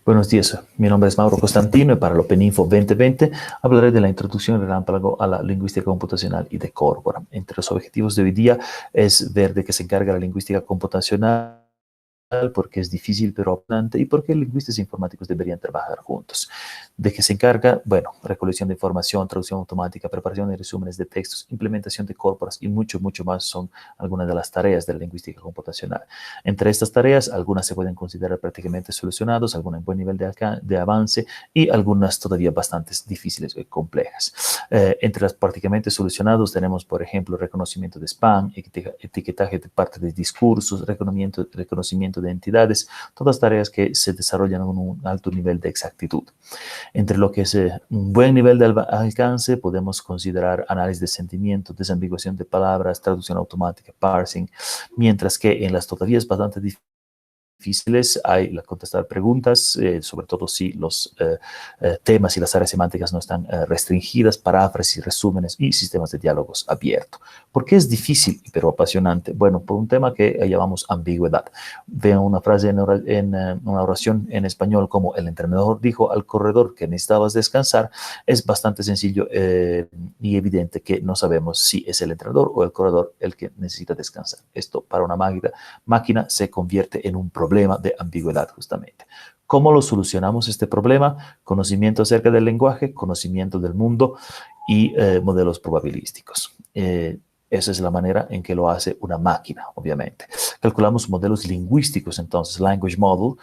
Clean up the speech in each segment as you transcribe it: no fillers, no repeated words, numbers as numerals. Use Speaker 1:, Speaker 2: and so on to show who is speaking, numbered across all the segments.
Speaker 1: Buenos días, mi nombre es Mauro Costantino y para el OpenInfo 2020 hablaré de la introducción relámpago a la lingüística computacional y de Corpora. Entre los objetivos de hoy día es ver de qué se encarga la lingüística computacional, porque es difícil pero apasionante y porque lingüistas e informáticos deberían trabajar juntos. ¿De qué se encarga? Bueno, recolección de información, traducción automática, preparación de resúmenes de textos, implementación de corporas y mucho, mucho más son algunas de las tareas de la lingüística computacional. Entre estas tareas, algunas se pueden considerar prácticamente solucionadas, algunas en buen nivel de avance y algunas todavía bastante difíciles y complejas. Entre las prácticamente solucionadas tenemos, por ejemplo, reconocimiento de spam, etiquetaje de parte de discursos, reconocimiento de entidades, todas tareas que se desarrollan con un alto nivel de exactitud. Entre lo que es un buen nivel de alcance, podemos considerar análisis de sentimientos, desambiguación de palabras, traducción automática, parsing, mientras que en las todavía es bastante difíciles hay la contestar preguntas, sobre todo si los temas y las áreas semánticas no están restringidas, paráfrasis, resúmenes y sistemas de diálogos abiertos. ¿Por qué es difícil pero apasionante? Bueno, por un tema que llamamos ambigüedad. Vean una frase en una oración en español como el entrenador dijo al corredor que necesitabas descansar, es bastante sencillo y evidente que no sabemos si es el entrenador o el corredor el que necesita descansar. Esto para una máquina se convierte en un problema de ambigüedad justamente. ¿Cómo lo solucionamos este problema? Conocimiento acerca del lenguaje, conocimiento del mundo y modelos probabilísticos. Esa es la manera en que lo hace una máquina, obviamente. Calculamos modelos lingüísticos, entonces, language model,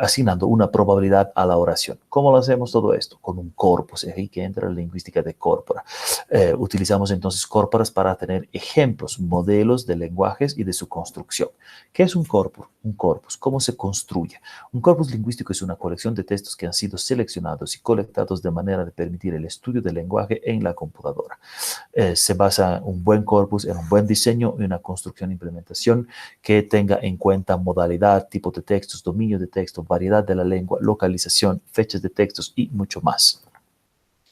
Speaker 1: asignando una probabilidad a la oración. ¿Cómo lo hacemos todo esto? Con un corpus, ahí que entra la lingüística de corpora. Utilizamos entonces corporas para tener ejemplos, modelos de lenguajes y de su construcción. ¿Qué es un corpus? Un corpus, ¿cómo se construye? Un corpus lingüístico es una colección de textos que han sido seleccionados y colectados de manera de permitir el estudio del lenguaje en la computadora. Se basa un buen corpus en un buen diseño y una construcción e implementación que tenga en cuenta modalidad, tipo de textos, dominio de texto, variedad de la lengua, localización, fechas de textos y mucho más.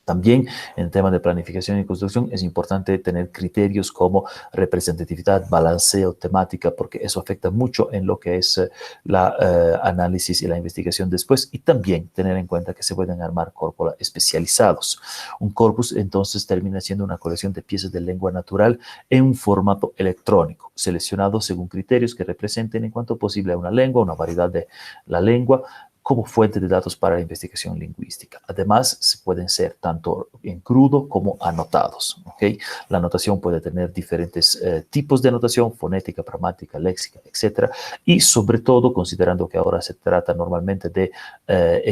Speaker 1: También en el tema de planificación y construcción es importante tener criterios como representatividad, balanceo, temática, porque eso afecta mucho en lo que es la análisis y la investigación después, y también tener en cuenta que se pueden armar corpora especializados. Un corpus entonces termina siendo una colección de piezas de lengua natural en un formato electrónico, seleccionado según criterios que representen en cuanto posible a una lengua, una variedad de la lengua, como fuente de datos para la investigación lingüística. Además, se pueden ser tanto en crudo como anotados. ¿Okay? La anotación puede tener diferentes tipos de anotación, fonética, pragmática, léxica, etc. Y sobre todo, considerando que ahora se trata normalmente de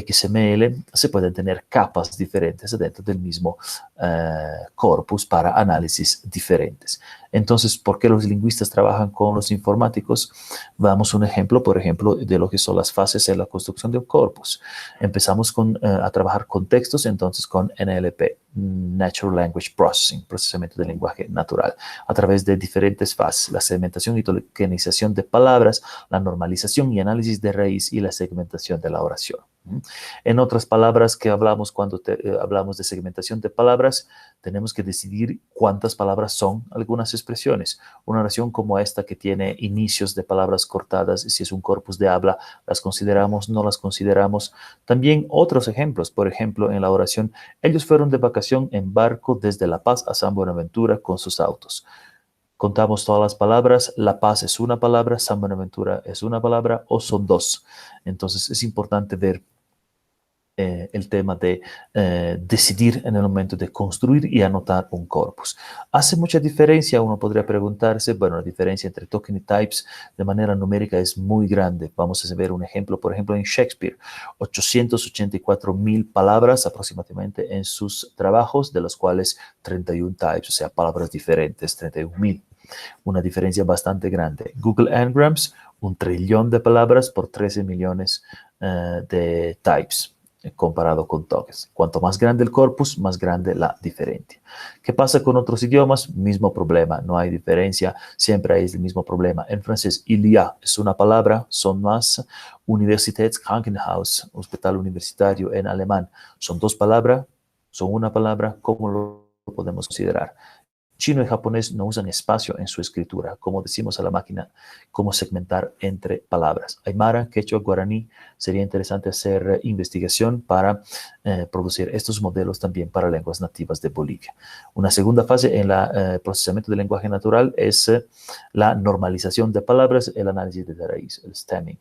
Speaker 1: XML, se pueden tener capas diferentes dentro del mismo corpus para análisis diferentes. Entonces, ¿por qué los lingüistas trabajan con los informáticos? Damos un ejemplo, por ejemplo, de lo que son las fases en la construcción de un corpus. Empezamos a trabajar con textos, entonces con NLP, Natural Language Processing, procesamiento del lenguaje natural, a través de diferentes fases, la segmentación y tokenización de palabras, la normalización y análisis de raíz y la segmentación de la oración. En otras palabras que hablamos cuando hablamos de segmentación de palabras, tenemos que decidir cuántas palabras son algunas expresiones. Una oración como esta que tiene inicios de palabras cortadas, si es un corpus de habla, las consideramos, no las consideramos. También otros ejemplos, por ejemplo, en la oración, ellos fueron de vacación en barco desde La Paz a San Buenaventura con sus autos. Contamos todas las palabras, La Paz es una palabra, San Buenaventura es una palabra o son dos. Entonces es importante ver el tema de decidir en el momento de construir y anotar un corpus. ¿Hace mucha diferencia? Uno podría preguntarse, bueno, la diferencia entre token y types de manera numérica es muy grande. Vamos a ver un ejemplo, por ejemplo, en Shakespeare, 884,000 palabras aproximadamente en sus trabajos, de los cuales 31 types, o sea, palabras diferentes, 31,000. Una diferencia bastante grande. Google Ngrams, 1 trillón de palabras por 13 millones de types comparado con tokens. Cuanto más grande el corpus, más grande la diferencia. ¿Qué pasa con otros idiomas? Mismo problema, no hay diferencia, siempre hay el mismo problema. En francés, il y a es una palabra, son más. Universitätskrankenhaus, hospital universitario en alemán, son dos palabras, son una palabra, ¿cómo lo podemos considerar? Chino y japonés no usan espacio en su escritura, como decimos a la máquina, cómo segmentar entre palabras. Aymara, quechua, guaraní, sería interesante hacer investigación para producir estos modelos también para lenguas nativas de Bolivia. Una segunda fase en el procesamiento del lenguaje natural es la normalización de palabras, el análisis de raíz, el stemming.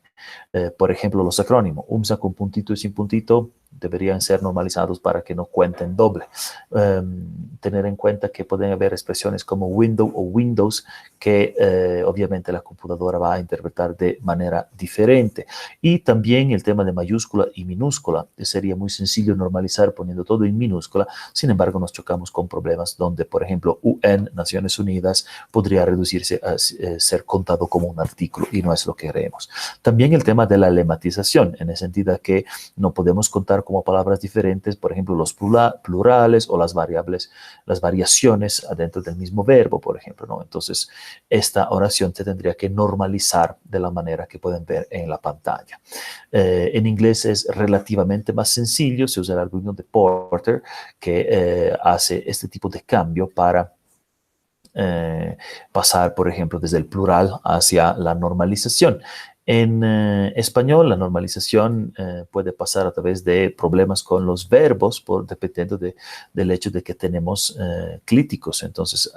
Speaker 1: Por ejemplo, los acrónimos, UMSA con puntito y sin puntito, deberían ser normalizados para que no cuenten doble. Tener en cuenta que pueden haber expresiones como window o windows que obviamente la computadora va a interpretar de manera diferente. Y también el tema de mayúscula y minúscula. Sería muy sencillo normalizar poniendo todo en minúscula. Sin embargo, nos chocamos con problemas donde, por ejemplo, UN, Naciones Unidas, podría reducirse a ser contado como un artículo y no es lo que queremos. También el tema de la lematización, en el sentido que no podemos contar como palabras diferentes, por ejemplo, los plurales o las variables, las variaciones adentro del mismo verbo, por ejemplo, ¿no? Entonces, esta oración se tendría que normalizar de la manera que pueden ver en la pantalla. En inglés es relativamente más sencillo, se usa el algoritmo de Porter que hace este tipo de cambio para pasar, por ejemplo, desde el plural hacia la normalización. En español, la normalización puede pasar a través de problemas con los verbos, dependiendo del hecho de que tenemos clíticos. Entonces,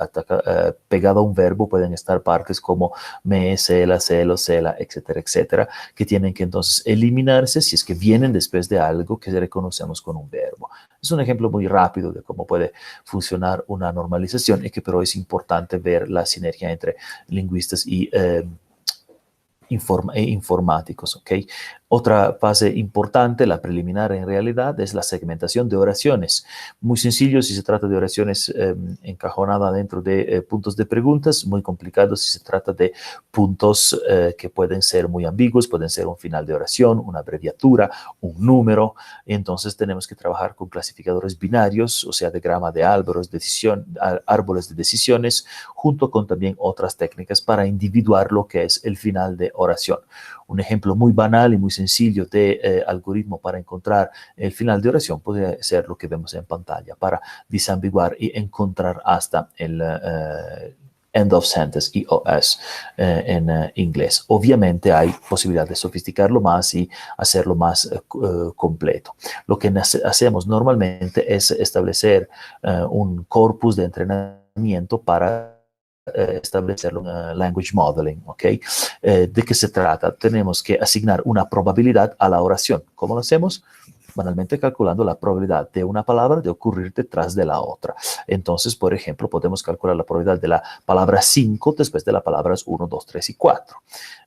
Speaker 1: pegado a un verbo pueden estar partes como me, cela, celo, cela, etcétera, etcétera, que tienen que entonces eliminarse si es que vienen después de algo que reconocemos con un verbo. Es un ejemplo muy rápido de cómo puede funcionar una normalización y que pero es importante ver la sinergia entre lingüistas y informáticos, ¿ok? Otra fase importante, la preliminar en realidad, es la segmentación de oraciones. Muy sencillo si se trata de oraciones encajonadas dentro de puntos de preguntas, muy complicado si se trata de puntos que pueden ser muy ambiguos, pueden ser un final de oración, una abreviatura, un número. Entonces tenemos que trabajar con clasificadores binarios, o sea, diagrama de árboles de decisiones, junto con también otras técnicas para individuar lo que es el final de oración. Un ejemplo muy banal y muy sencillo de algoritmo para encontrar el final de oración podría ser lo que vemos en pantalla para disambiguar y encontrar hasta el end of sentence, EOS, en inglés. Obviamente hay posibilidad de sofisticarlo más y hacerlo más completo. Lo que hacemos normalmente es establecer un corpus de entrenamiento para establecer un language modeling, ¿ok? ¿De qué se trata? Tenemos que asignar una probabilidad a la oración. ¿Cómo lo hacemos? Banalmente calculando la probabilidad de una palabra de ocurrir detrás de la otra. Entonces, por ejemplo, podemos calcular la probabilidad de la palabra 5 después de las palabras 1, 2, 3 y 4.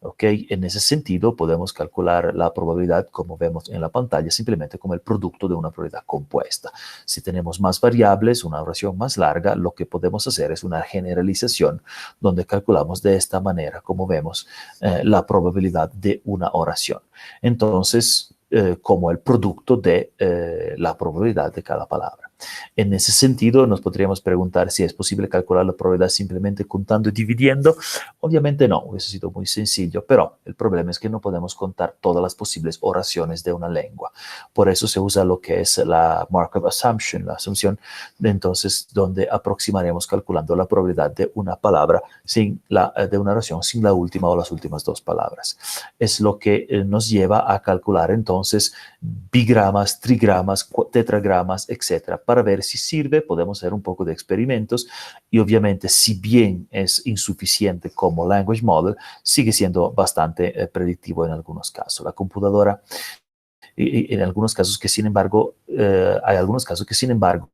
Speaker 1: ¿Ok? En ese sentido, podemos calcular la probabilidad, como vemos en la pantalla, simplemente como el producto de una probabilidad compuesta. Si tenemos más variables, una oración más larga, lo que podemos hacer es una generalización donde calculamos de esta manera, como vemos, la probabilidad de una oración. Entonces, como el producto de la probabilidad de cada palabra. En ese sentido, nos podríamos preguntar si es posible calcular la probabilidad simplemente contando y dividiendo. Obviamente no, hubiese sido muy sencillo, pero el problema es que no podemos contar todas las posibles oraciones de una lengua. Por eso se usa lo que es la Markov Assumption, la asunción de entonces donde aproximaremos calculando la probabilidad de una palabra de una oración sin la última o las últimas dos palabras. Es lo que nos lleva a calcular entonces bigramas, trigramas, tetragramas, etcétera. Para ver si sirve, podemos hacer un poco de experimentos y obviamente si bien es insuficiente como language model, sigue siendo bastante predictivo en algunos casos. La computadora, y en algunos casos que sin embargo, hay algunos casos que sin embargo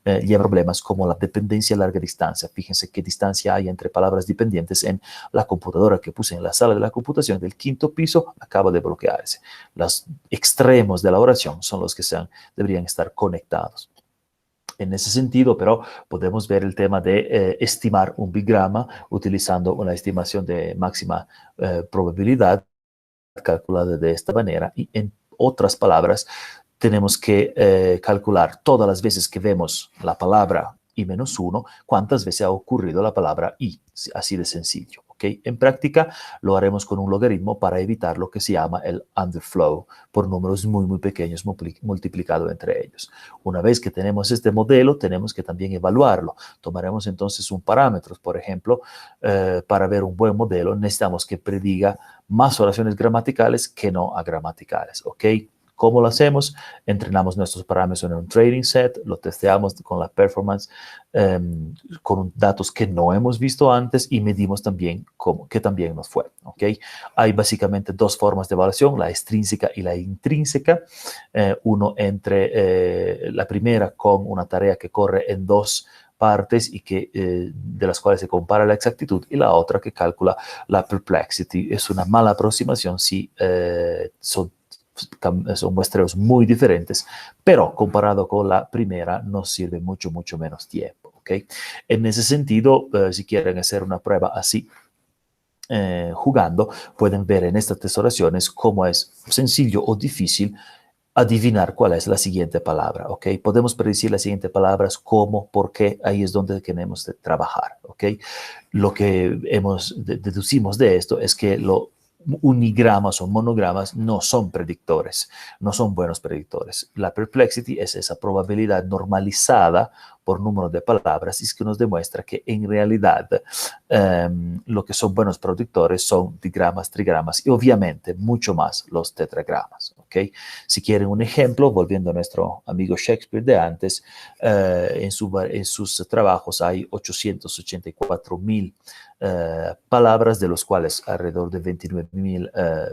Speaker 1: lleva problemas como la dependencia a larga distancia. Fíjense qué distancia hay entre palabras dependientes en la computadora que puse en la sala de la computación del quinto piso, acaba de bloquearse. Los extremos de la oración son los que deberían estar conectados. En ese sentido, pero podemos ver el tema de estimar un bigrama utilizando una estimación de máxima probabilidad calculada de esta manera y en otras palabras, tenemos que calcular todas las veces que vemos la palabra i-1, cuántas veces ha ocurrido la palabra i, así de sencillo. ¿ok? En práctica lo haremos con un logaritmo para evitar lo que se llama el underflow por números muy, muy pequeños multiplicado entre ellos. Una vez que tenemos este modelo, tenemos que también evaluarlo. Tomaremos entonces un parámetro, por ejemplo, para ver un buen modelo necesitamos que prediga más oraciones gramaticales que no agramaticales, ¿ok? ¿Cómo lo hacemos? Entrenamos nuestros parámetros en un training set, lo testeamos con la performance, con datos que no hemos visto antes y medimos también que también nos fue. ¿Okay? Hay básicamente dos formas de evaluación, la extrínseca y la intrínseca. Uno entre la primera con una tarea que corre en dos partes y de las cuales se compara la exactitud, y la otra que calcula la perplexity. Es una mala aproximación si son muestreos muy diferentes, pero comparado con la primera nos sirve mucho, mucho menos tiempo. ¿Okay? En ese sentido, si quieren hacer una prueba así, jugando, pueden ver en estas tesoraciones cómo es sencillo o difícil adivinar cuál es la siguiente palabra, ¿ok? Podemos predecir las siguientes palabras, cómo, por qué, ahí es donde tenemos trabajar, ¿ok? Lo que deducimos de esto es que los unigramas o monogramas no son predictores, no son buenos predictores. La perplexity es esa probabilidad normalizada por número de palabras y es que nos demuestra que en realidad lo que son buenos predictores son digramas, trigramas y obviamente mucho más los tetragramas. ¿Okay? Si quieren un ejemplo, volviendo a nuestro amigo Shakespeare de antes, en sus trabajos hay 884,000 palabras, de los cuales alrededor de 29,000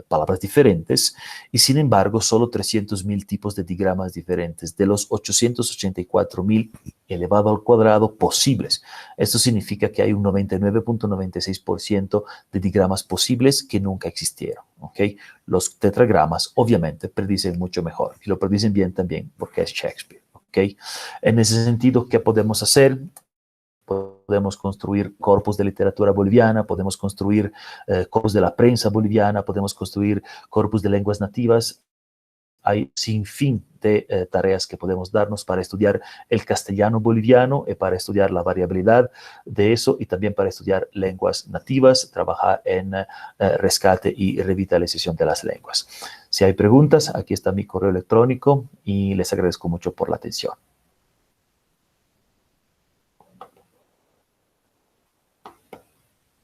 Speaker 1: palabras diferentes, y sin embargo solo 300,000 tipos de digramas diferentes de los 884,000 elevado al cuadrado posibles. Esto significa que hay un 99.96% de digramas posibles que nunca existieron. ¿Okay? Los tetragramas obviamente predicen mucho mejor y lo predicen bien también porque es Shakespeare. ¿Okay? En ese sentido, ¿qué podemos hacer? Podemos construir corpus de literatura boliviana, podemos construir corpus de la prensa boliviana, podemos construir corpus de lenguas nativas. Hay sin fin de tareas que podemos darnos para estudiar el castellano boliviano y para estudiar la variabilidad de eso y también para estudiar lenguas nativas, trabajar en rescate y revitalización de las lenguas. Si hay preguntas, aquí está mi correo electrónico y les agradezco mucho por la atención.